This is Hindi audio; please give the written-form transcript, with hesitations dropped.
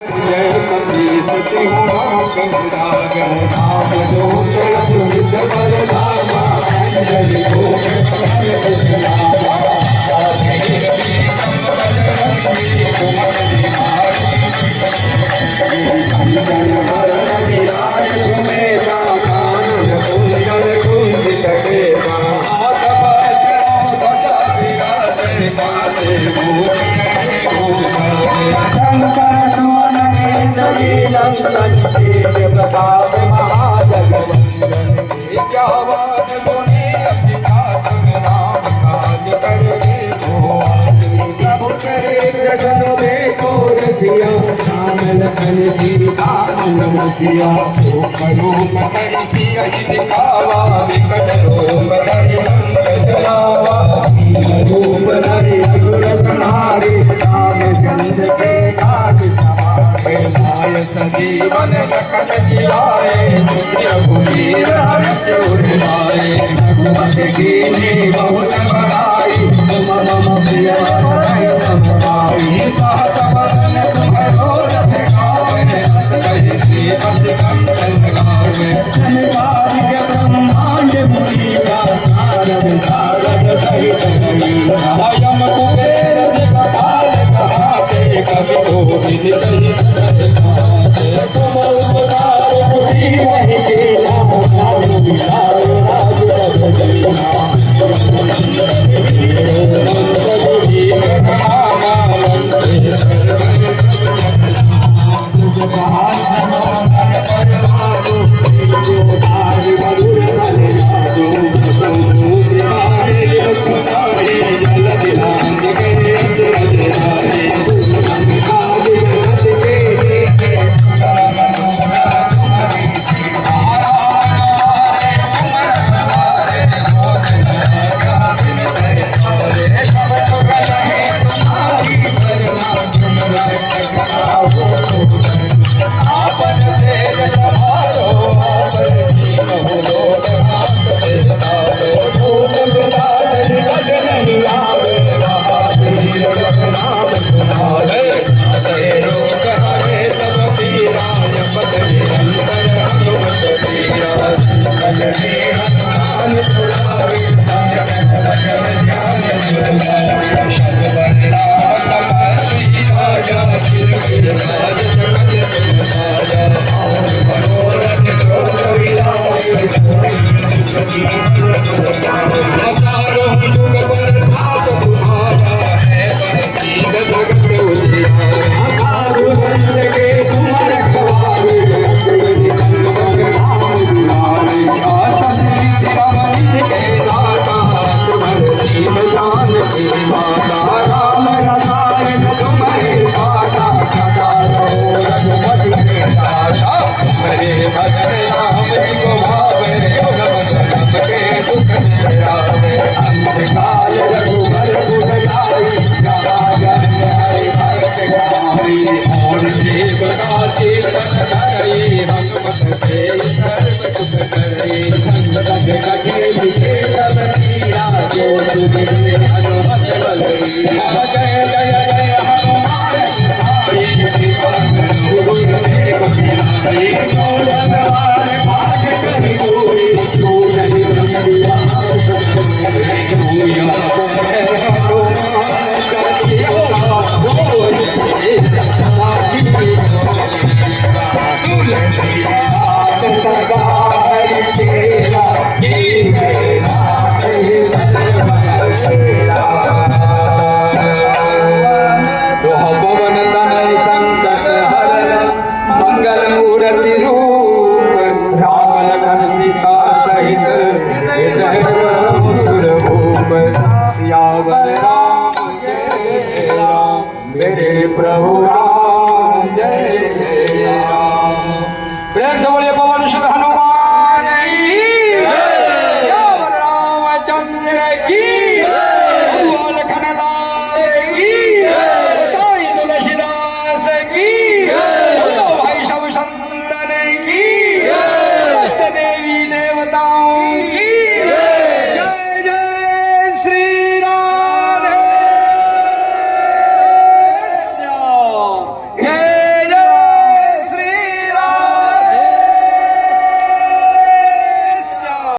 जय कपी सती राम जो सुमित बलरामा जय प्रताप महाजगवंदन विद्यावान गुणी अभिजात राम काज करे प्रभु करे जन देखो रसिया राम लखन सीता हनुमतिया रूप धरि सिया दिखावा विकट रूप धरि लंक जलावा रूप धरि असुर संहारे रामचंद्र के काज माय सजीवन लखन जियाए रघुवीर हर्ष उठाए रघुपति कीन्ही बहुत बड़ाई मम प्रिय सहस वदन तुम्हरो रस गावे कहि श्रीपद कंचन गावे संसारिक ब्रह्मांड मुनीसा नारद नारद सहित कबीरा यम कुबेर दिखपाल कहाते कवि गोविंद तुम उपकार पुरी नहीं केला राम बिहार राज सियावर राम जय राम मेरे प्रभु।